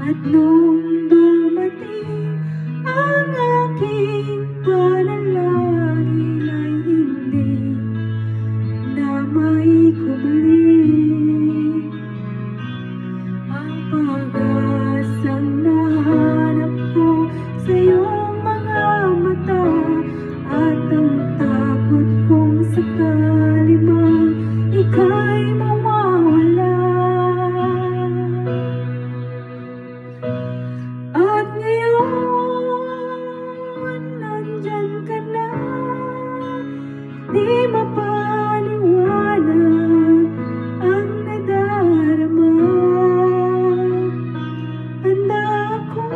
At nung dumating ang aking panalangin ay hindi na maikubli ang pag-asang nahanap ko sa iyong mga mata at ang takot kong sakali mang ika'y mawawala. At ngayon, nandyan ka na, di mapaliwanag ang nadarama. Handa ako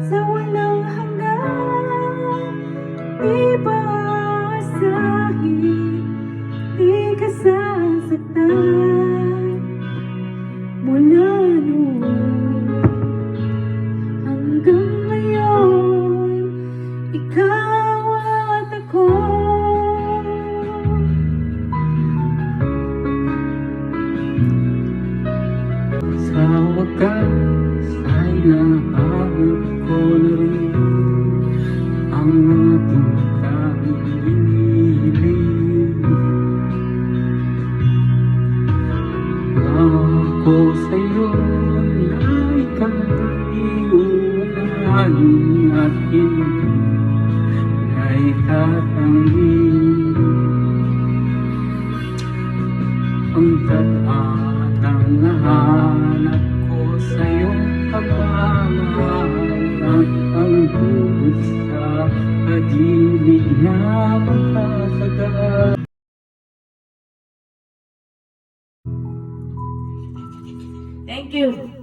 sa walang hanggan, di ba aasahin, di ka sasaktan. Mula noon hanggang ngayon, ikaw at ako. Sa wakas ay nahanap ko na rin ang ating tanging hinihiling. Ako sa'yo na ika'y uunahin at hindi na itatanggi ang tatanang nahanap ko sa iyong pagmamahal at ang dulot sa pag-ibig na magtasagal. Thank you.